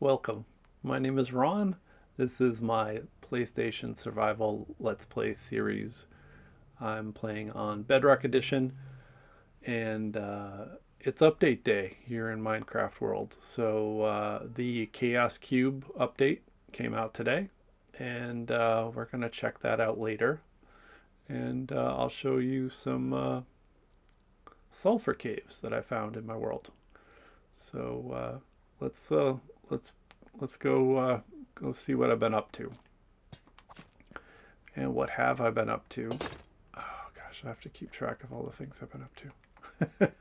welcome. My name is Ron. This is my PlayStation Survival Let's Play series. I'm playing on Bedrock Edition, and it's update day here in Minecraft World. So the Chaos Cube update came out today, and we're going to check that out later. And I'll show you some sulfur caves that I found in my world. So let's uh, let's let's go see what I've been up to. And what have I been up to? Oh gosh, I have to keep track of all the things I've been up to.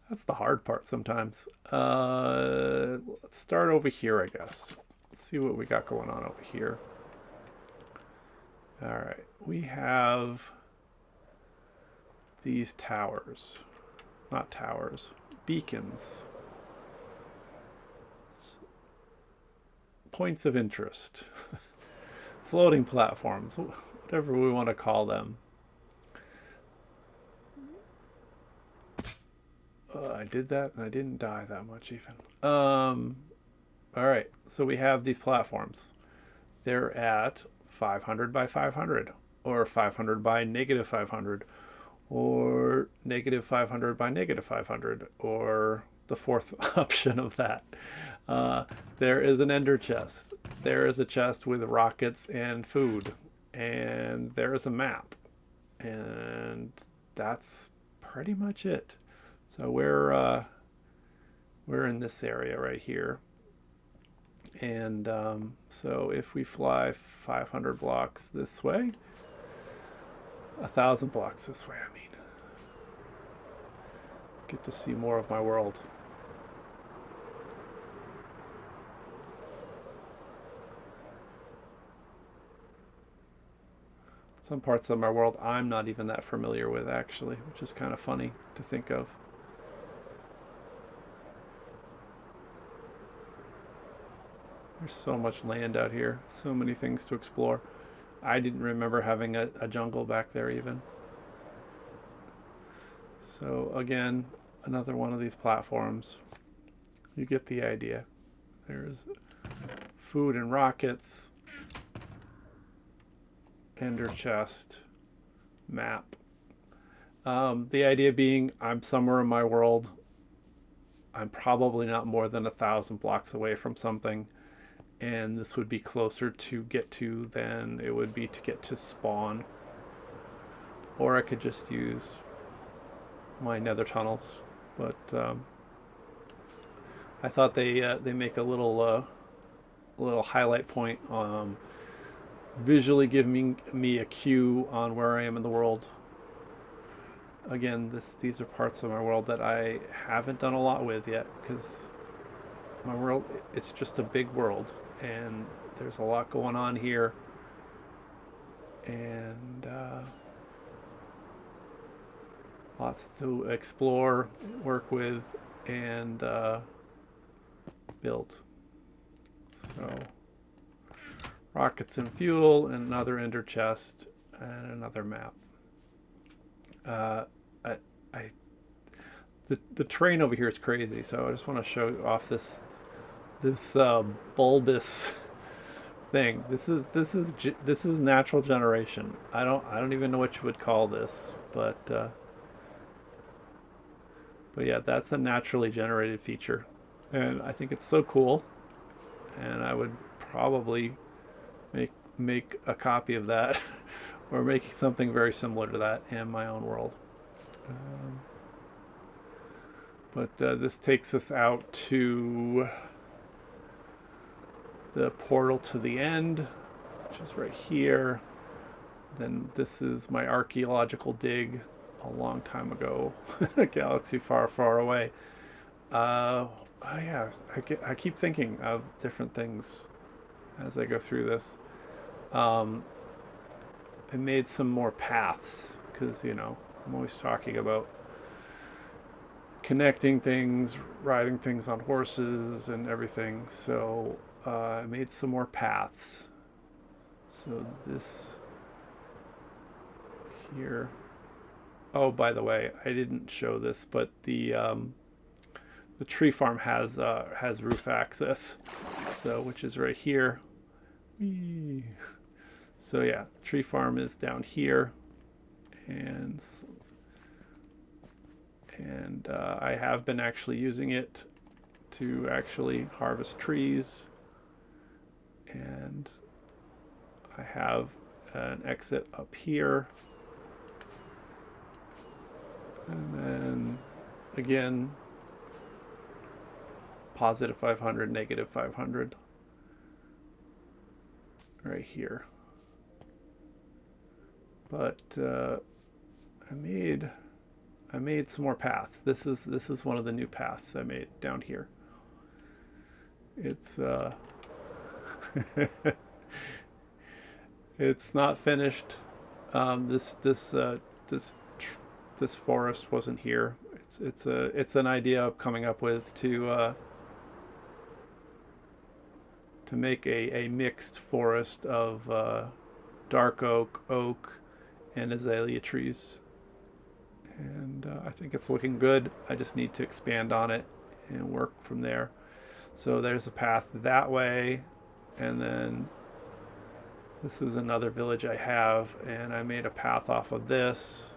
That's the hard part sometimes. Let's start over here, I guess. Let's see what we got going on over here. All right, we have these towers, not towers, beacons, points of interest, floating platforms, whatever we want to call them. I did that and I didn't die that much even. All right, so we have these platforms. They're at 500 by 500, or 500 by negative 500, or negative 500 by negative 500, or the fourth option of that. Uh, there is an ender chest. There is a chest with rockets and food, and there is a map, and that's pretty much it. So we're in this area right here. And so if we fly 500 blocks this way, 1,000 blocks this way, I mean, get to see more of my world. Some parts of my world I'm not even that familiar with, actually, which is kind of funny to think of. There's so much land out here, so many things to explore. I didn't remember having a jungle back there even. So again, another one of these platforms. You get the idea. There's food and rockets, ender chest, map. The idea being I'm somewhere in my world. I'm probably not more than 1,000 blocks away from something, and this would be closer to get to than it would be to get to spawn. Or I could just use my nether tunnels, but I thought they make a little highlight point, visually giving me a cue on where I am in the world. Again, these are parts of my world that I haven't done a lot with yet because my world, it's just a big world and there's a lot going on here, and lots to explore, work with, and build. So rockets and fuel, and another ender chest, and another map. Uh, I, I the terrain over here is crazy, so I just want to show off this bulbous thing. This is natural generation. I don't even know what you would call this, but yeah, that's a naturally generated feature, and I think it's so cool. And I would probably make a copy of that, or make something very similar to that in my own world. Um, but this takes us out to the portal to the end, which is right here. Then this is my archaeological dig a long time ago, a galaxy far, far away. Oh yeah, I keep thinking of different things as I go through this. Um, I made some more paths because, I'm always talking about connecting things, riding things on horses and everything. So I made some more paths. So this here. Oh, by the way, I didn't show this, but the tree farm has roof access, so which is right here. Whee. So yeah, tree farm is down here, and I have been actually using it to actually harvest trees, and I have an exit up here, and then again positive 500, negative 500 right here. But I made some more paths. This is one of the new paths I made down here. It's it's not finished. This this forest wasn't here. It's an idea I'm coming up with to make a mixed forest of dark oak, oak, and azalea trees. And I think it's looking good. I just need to expand on it and work from there. So there's a path that way, and then this is another village I have, and I made a path off of this,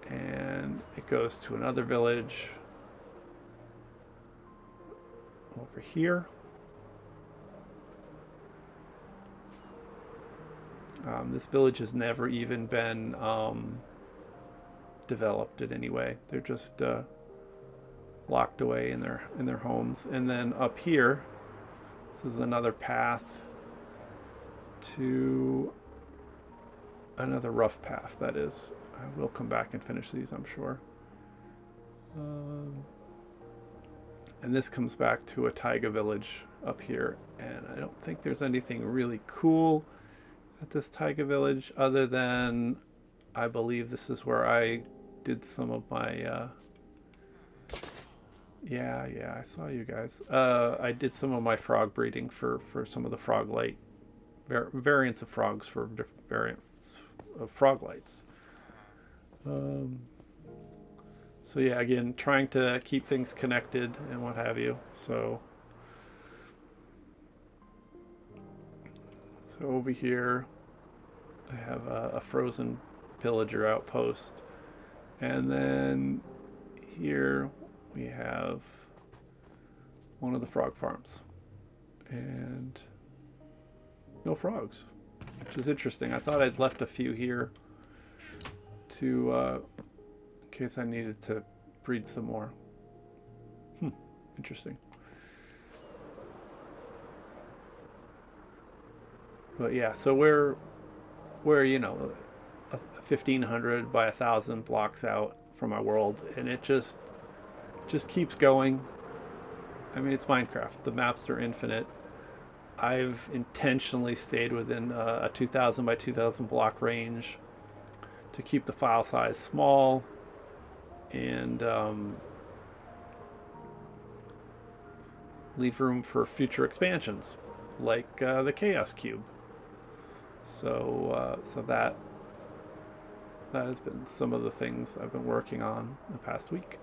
and it goes to another village over here. This village has never even been developed in any way. They're just locked away in their homes. And then up here, this is another path to another rough path. That is, I will come back and finish these, I'm sure. And this comes back to a taiga village up here, and I don't think there's anything really cool at this taiga village other than I believe this is where I did some of my yeah, I saw you guys. I did some of my frog breeding for some of the frog light variants of frogs for different variants of frog lights. Um, so yeah, again, trying to keep things connected and what have you. So over here, I have a frozen pillager outpost, and then here we have one of the frog farms, and no frogs, which is interesting. I thought I'd left a few here to in case I needed to breed some more. Interesting. But yeah, so we're 1,500 by 1,000 blocks out from my world, and it just keeps going. I mean, it's Minecraft. The maps are infinite. I've intentionally stayed within a 2,000 by 2,000 block range to keep the file size small and leave room for future expansions, like the Chaos Cube. So that has been some of the things I've been working on the past week.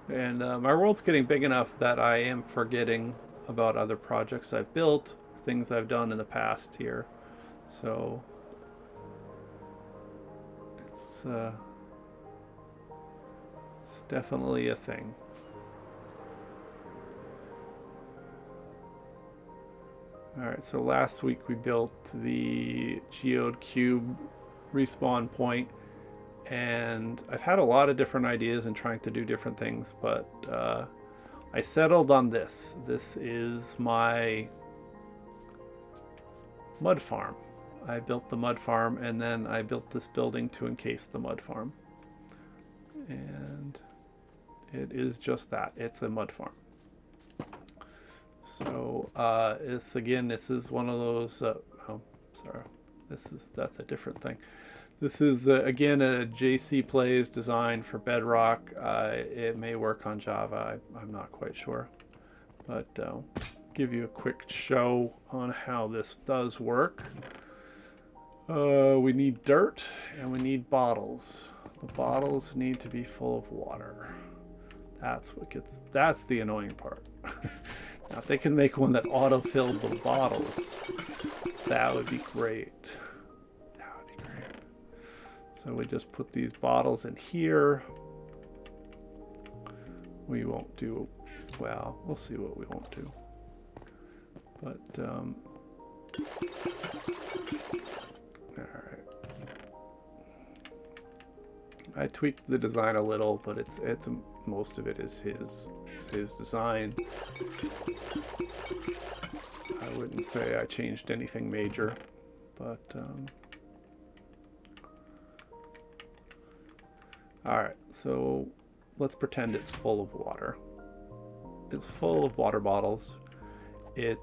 And my world's getting big enough that I am forgetting about other projects I've built, things I've done in the past here. So it's, uh, it's definitely a thing. All right, so last week we built the geode cube respawn point, and I've had a lot of different ideas and trying to do different things, but I settled on this. This is my mud farm. I built the mud farm, and then I built this building to encase the mud farm. And it is just that. It's a mud farm. So this is one of those. Oh, sorry. That's a different thing. This is again a JC Plays design for Bedrock. It may work on Java. I'm not quite sure, but give you a quick show on how this does work. We need dirt and we need bottles. The bottles need to be full of water. That's the annoying part. Now, if they can make one that auto-filled the bottles, that would be great. That would be great. So we just put these bottles in here. We won't do, well, we'll see what we won't do. But, all right. I tweaked the design a little, but it's most of it is his design. I wouldn't say I changed anything major, but all right. So let's pretend it's full of water. It's full of water bottles. It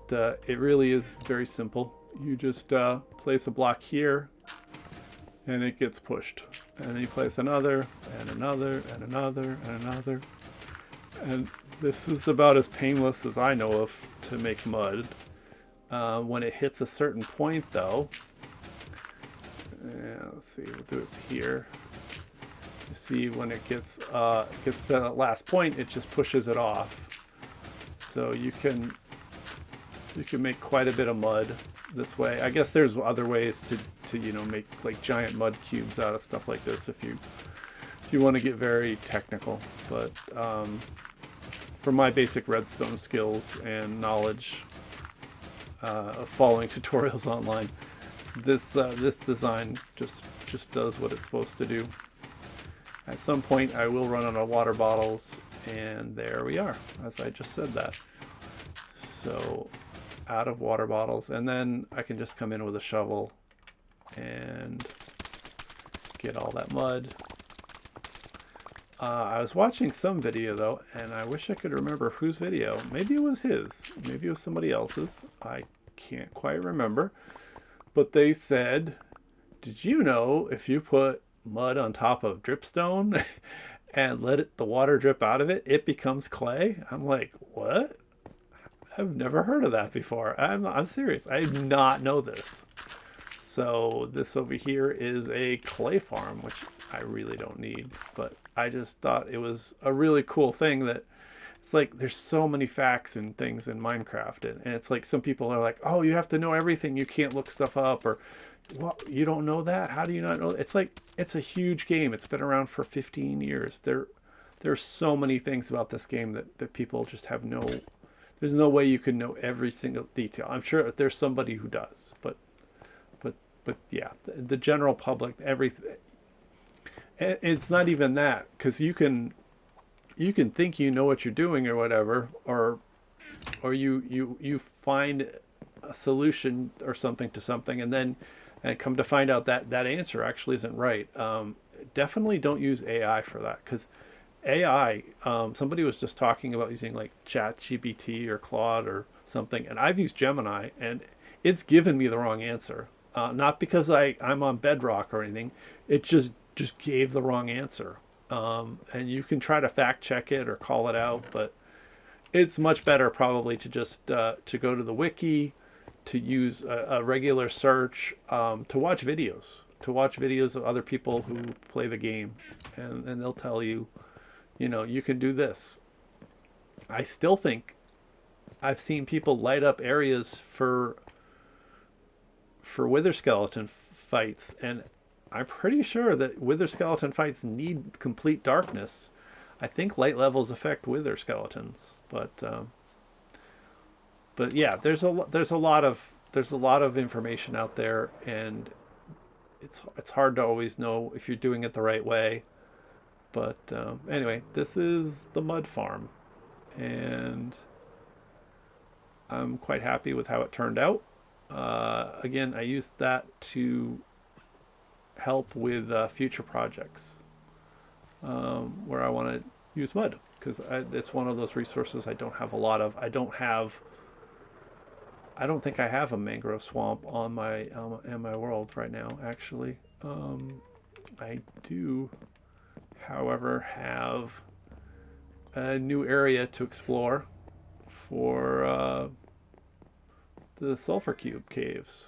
really is very simple. You just place a block here, and it gets pushed. And then you place another, and another, and another, and another. And this is about as painless as I know of to make mud. When it hits a certain point, though, let's see, we'll do it here. You see, when it gets to that last point, it just pushes it off. So you can make quite a bit of mud this way. I guess there's other ways to make like giant mud cubes out of stuff like this if you want to get very technical. But for my basic redstone skills and knowledge of following tutorials online, this design just does what it's supposed to do. At some point I will run out of water bottles, and there we are, as I just said that. So out of water bottles, and then I can just come in with a shovel and get all that mud. I was watching some video though, and I wish I could remember whose video. Maybe it was his, maybe it was somebody else's. I can't quite remember. But they said, did you know if you put mud on top of dripstone and let the water drip out of it, it becomes clay? I'm like, what? I've never heard of that before. I'm serious. I did not know this. So this over here is a clay farm, which I really don't need, but I just thought it was a really cool thing that it's like there's so many facts and things in Minecraft, and it's like some people are like, oh, you have to know everything. You can't look stuff up, or what, you don't know that? How do you not know? It's like, it's a huge game. It's been around for 15 years. There's so many things about this game that people just have there's no way you can know every single detail. I'm sure there's somebody who does, but yeah, the general public, everything. It's not even that, because you can think you know what you're doing or whatever, or you find a solution or something to something, and come to find out that that answer actually isn't right. Definitely don't use AI for that, because AI, somebody was just talking about using like ChatGPT or Claude or something, and I've used Gemini, and it's given me the wrong answer. Not because I'm on Bedrock or anything. It just gave the wrong answer. And you can try to fact check it or call it out, but it's much better probably to just to go to the wiki, to use a regular search, to watch videos of other people who play the game, and they'll tell you, you can do this. I still think I've seen people light up areas for wither skeleton fights, and I'm pretty sure that wither skeleton fights need complete darkness. I think light levels affect wither skeletons, but yeah, there's a lot of information out there, and it's hard to always know if you're doing it the right way. But anyway, this is the mud farm, and I'm quite happy with how it turned out. Again, I used that to help with future projects where I want to use mud, because it's one of those resources I don't have a lot of. I don't think I have a mangrove swamp on my in my world right now, actually. I do, however, have a new area to explore for the sulfur cube caves.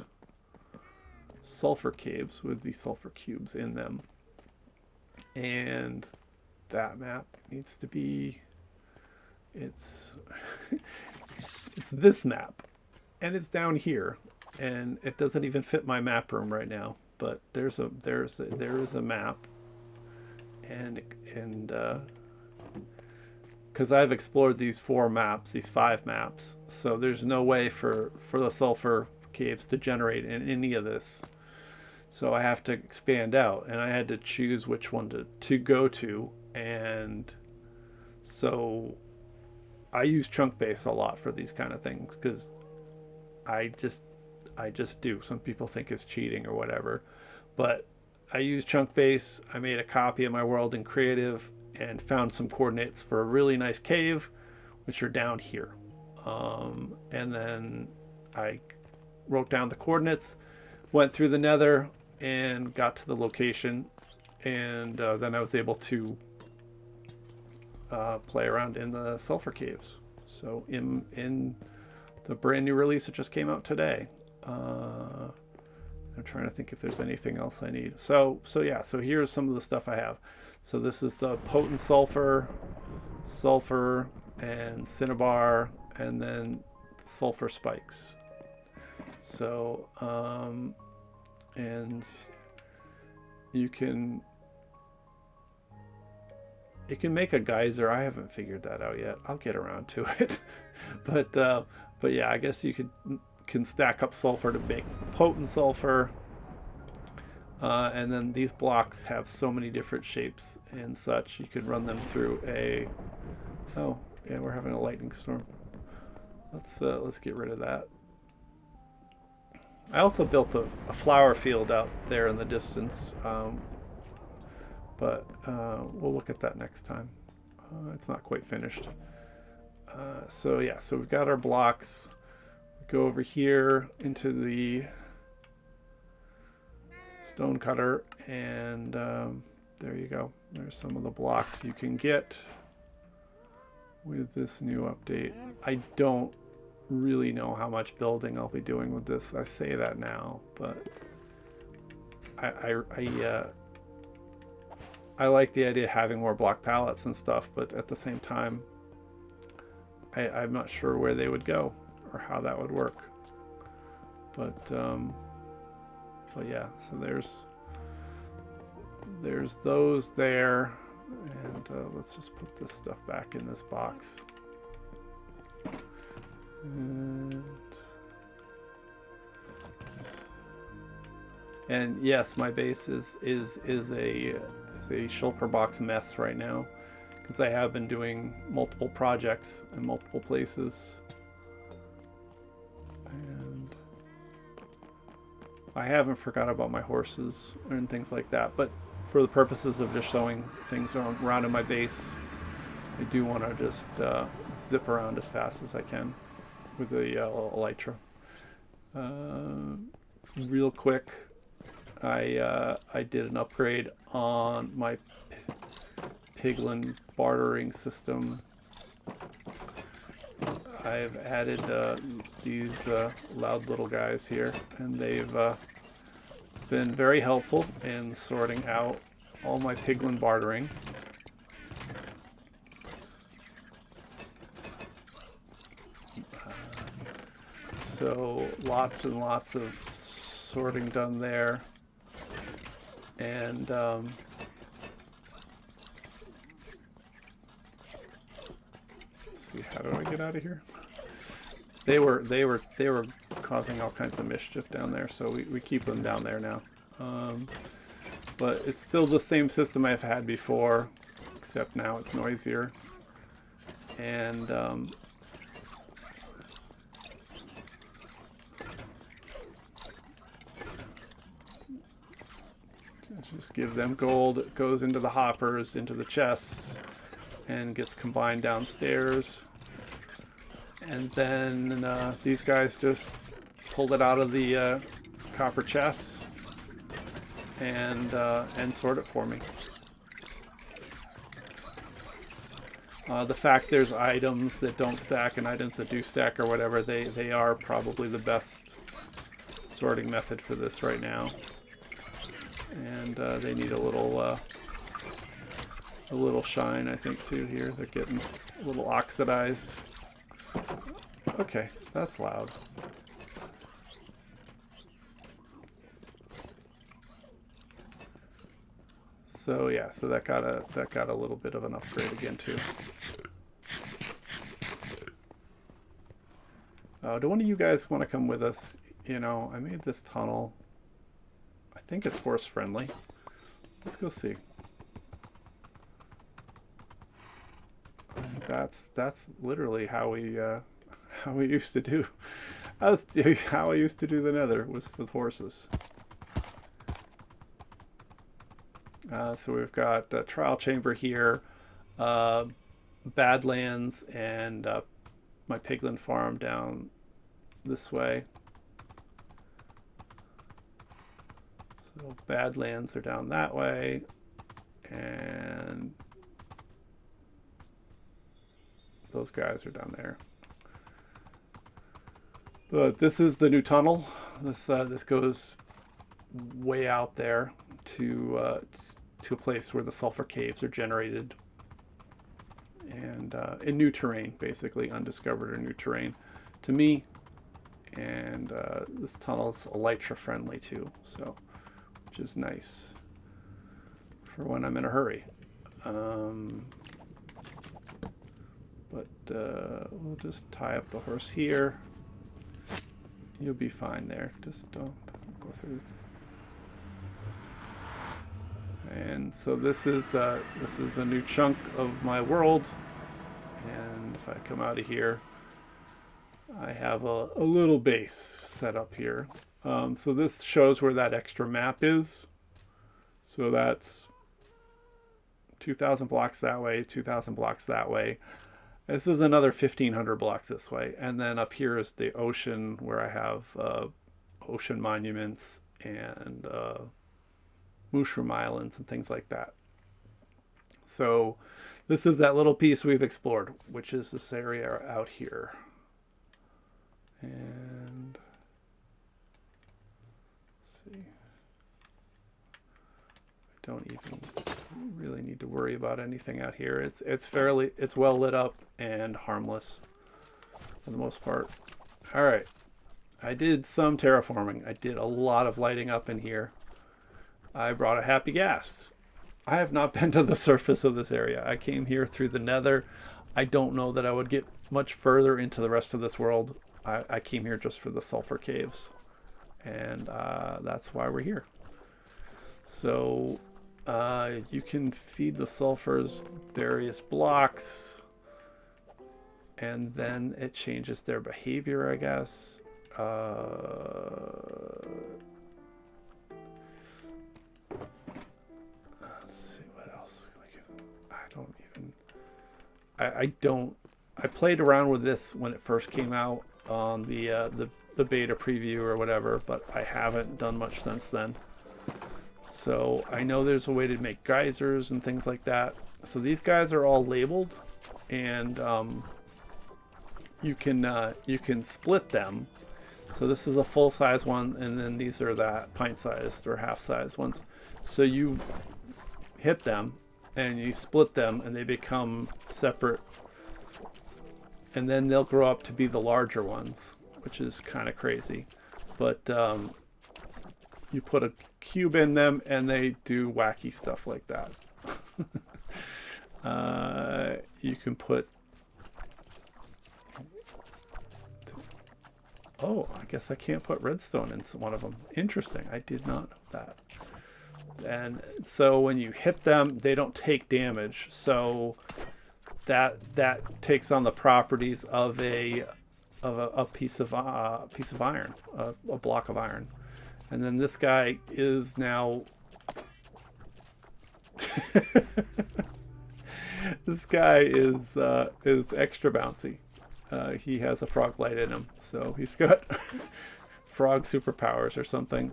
Sulfur caves with the sulfur cubes in them. And that map needs to be, it's it's this map, and it's down here, and it doesn't even fit my map room right now, but there is a map, and because I've explored these 4 maps, these 5 maps, so there's no way for the sulfur caves to generate in any of this. So I have to expand out, and I had to choose which one to go to, and so I use chunk base a lot for these kind of things because I just do. Some people think it's cheating or whatever, but I use chunk base. I made a copy of my world in creative and found some coordinates for a really nice cave, which are down here. And then I wrote down the coordinates, went through the nether, and got to the location, and then I was able to play around in the sulfur caves. So in the brand new release that just came out today, I'm trying to think if there's anything else I need. So yeah, so here's some of the stuff I have. So this is the potent sulfur, and cinnabar, and then sulfur spikes. So and you can make a geyser. I haven't figured that out yet. I'll get around to it. But yeah, I guess you can stack up sulfur to make potent sulfur. And then these blocks have so many different shapes and such. You could run them through a... Oh, yeah, we're having a lightning storm. Let's get rid of that. I also built a flower field out there in the distance, but we'll look at that next time. It's not quite finished. So yeah, so we've got our blocks. Go over here into the stone cutter, and there you go. There's some of the blocks you can get with this new update. I don't really know how much building I'll be doing with this. I say that now, but I like the idea of having more block palettes and stuff, but at the same time, I'm not sure where they would go or how that would work. But yeah, so there's those there, and let's just put this stuff back in this box. And yes, my base is a shulker box mess right now because I have been doing multiple projects in multiple places, and I haven't forgot about my horses and things like that, but for the purposes of just showing things around in my base, I do want to just zip around as fast as I can with the elytra. Real quick, I did an upgrade on my piglin bartering system. I've added these loud little guys here, and they've been very helpful in sorting out all my piglin bartering. So lots and lots of sorting done there, and let's see, how do I get out of here? They were causing all kinds of mischief down there, so we keep them down there now. But it's still the same system I've had before, except now it's noisier. And just give them gold. It goes into the hoppers, into the chests, and gets combined downstairs. And then these guys just pull it out of the copper chests and sort it for me. The fact there's items that don't stack and items that do stack or whatever, they are probably the best sorting method for this right now. And they need a little shine, I think, too here. They're getting a little oxidized. Okay, that's loud. So yeah, so that got a little bit of an upgrade again too. Do one of you guys want to come with us? You know, I made this tunnel. I think it's horse friendly. Let's go see. That's literally how we used to do. That's how I used to do the Nether, was with horses. So we've got a trial chamber here, Badlands, and my piglin farm down this way. So Badlands are down that way, and those guys are down there. But this is the new tunnel. This goes way out there to a place where the sulfur caves are generated, and in new terrain, basically undiscovered or new terrain to me. And this tunnel is elytra friendly too, so which is nice for when I'm in a hurry. But we'll just tie up the horse here. You'll be fine there. Just don't go through. And so this is a new chunk of my world. And if I come out of here, I have a little base set up here. So this shows where that extra map is. So that's 2,000 blocks that way, 2,000 blocks that way. This is another 1,500 blocks this way. And then up here is the ocean, where I have ocean monuments and mushroom islands and things like that. So this is that little piece we've explored, which is this area out here. And let's see. I don't even really need to worry about anything out here. It's well lit up and harmless for the most part. All right. I did some terraforming. I did a lot of lighting up in here. I brought a happy gas. I have not been to the surface of this area. I came here through the Nether. I don't know that I would get much further into the rest of this world. I came here just for the sulfur caves, and that's why we're here. So you can feed the sulfurs various blocks, and then it changes their behavior, I guess. Let's see, what else can we give? I don't. I played around with this when it first came out on the beta preview or whatever, but I haven't done much since then. So I know there's a way to make geysers and things like that. So these guys are all labeled, and you can split them. So this is a full-size one, and then these are that pint-sized or half-sized ones. So you hit them, and you split them, and they become separate. And then they'll grow up to be the larger ones, which is kind of crazy. But you put a cube in them, and they do wacky stuff like that. You can put... Oh, I guess I can't put redstone in one of them. Interesting. I did not know that. And so when you hit them, they don't take damage. So that takes on the properties of a piece of iron, a block of iron. And then this guy is now this guy is extra bouncy. He has a frog light in him, so he's got frog superpowers or something.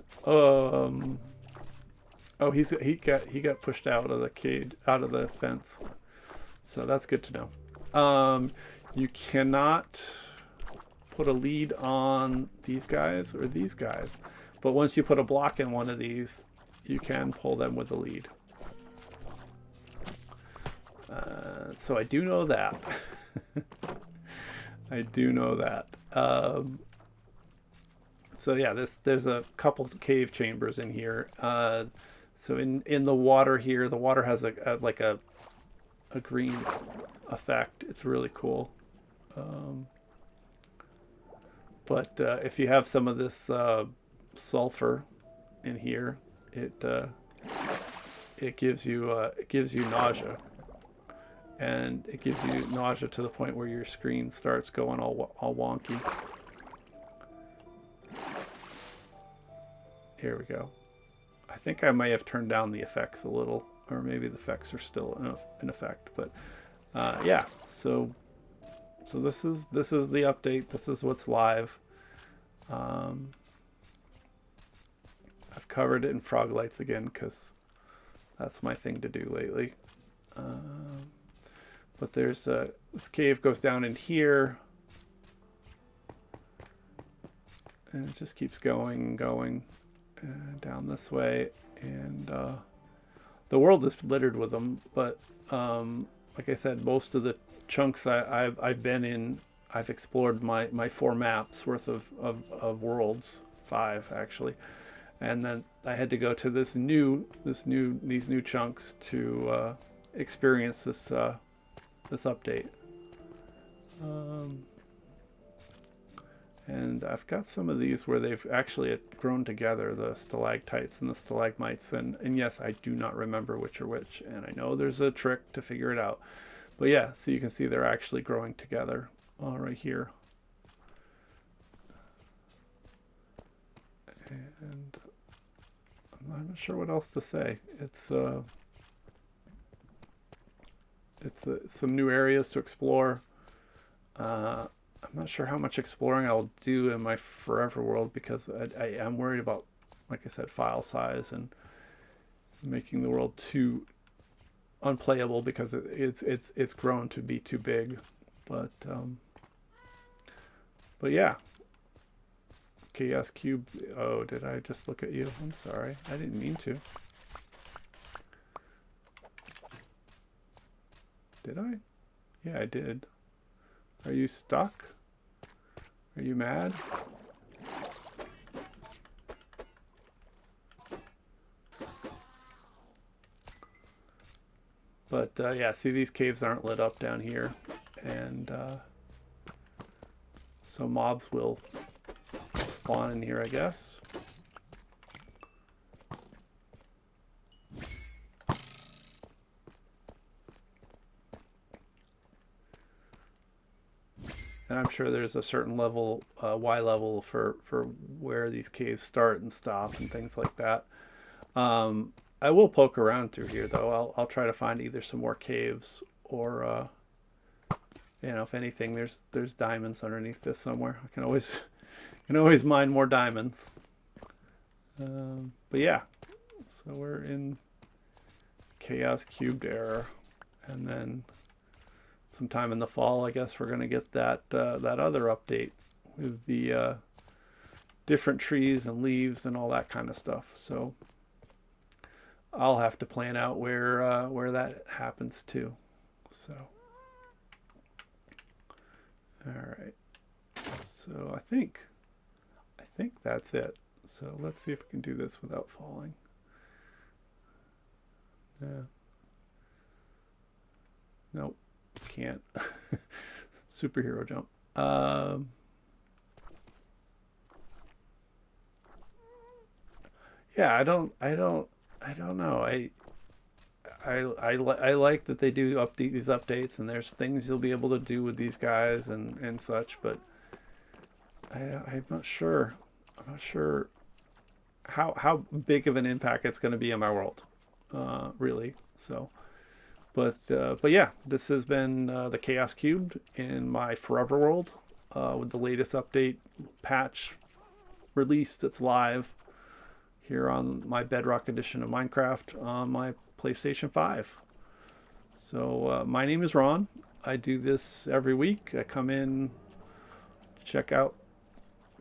Oh, he got pushed out of the cage, out of the fence. So that's good to know. You cannot put a lead on these guys or these guys, but once you put a block in one of these, you can pull them with the lead. So I do know that. I do know that. So yeah, there's a couple cave chambers in here. So in the water here, the water has like a green effect. It's really cool. Um, but if you have some of this sulfur in here, it it gives you nausea, and it gives you nausea to the point where your screen starts going all wonky. Here we go. I think I may have turned down the effects a little, or maybe the effects are still in effect. But yeah, so this is the update. This is what's live. Um, I've covered it in frog lights again because that's my thing to do lately. Um, but there's this cave goes down in here, and it just keeps going and going down this way, and the world is littered with them. But like I said, most of the chunks I've been in, I've explored my 4 maps worth of worlds, 5 actually, and then I had to go to these new chunks to experience this update. Um, and I've got some of these where they've actually grown together, the stalactites and the stalagmites, and yes, I do not remember which are which, and I know there's a trick to figure it out. But yeah, so you can see they're actually growing together right here. And I'm not sure what else to say. It's some new areas to explore. I'm not sure how much exploring I'll do in my Forever World because I am worried about, like I said, file size and making the world too unplayable because it's grown to be too big. But yeah, Chaos Cube. Oh, did I just look at you? I'm sorry. I didn't mean to. Did I? Yeah, I did. Are you stuck? Are you mad? But yeah, see, these caves aren't lit up down here, and so mobs will spawn in here, I guess. And I'm sure there's a certain level, Y level for where these caves start and stop and things like that. Um, I will poke around through here though. I'll try to find either some more caves or if anything, there's diamonds underneath this somewhere. I can always mine more diamonds. But yeah, so we're in Chaos Cubed era, and then sometime in the fall, I guess we're gonna get that other update with the different trees and leaves and all that kind of stuff. So I'll have to plan out where that happens too. So all right. So I think that's it. So let's see if we can do this without falling. Yeah. Nope, can't. Superhero jump. Yeah, I don't know. I like that they do update these updates, and there's things you'll be able to do with these guys and such, but I'm not sure. I'm not sure how big of an impact it's going to be in my world, really. So, but yeah, this has been the Chaos Cubed in my Forever World with the latest update patch released. It's live here on my Bedrock edition of Minecraft on my PlayStation 5. So my name is Ron. I do this every week. I come in, check out,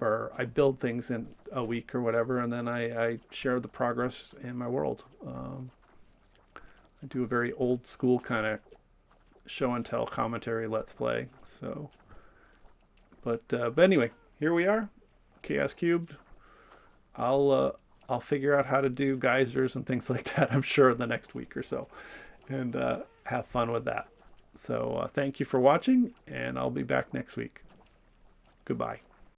or I build things in a week or whatever, and then I share the progress in my world. I do a very old school kind of show and tell commentary let's play. So, but anyway, here we are, Chaos Cubed. I'll figure out how to do geysers and things like that, I'm sure, in the next week or so, and have fun with that. So thank you for watching, and I'll be back next week. Goodbye.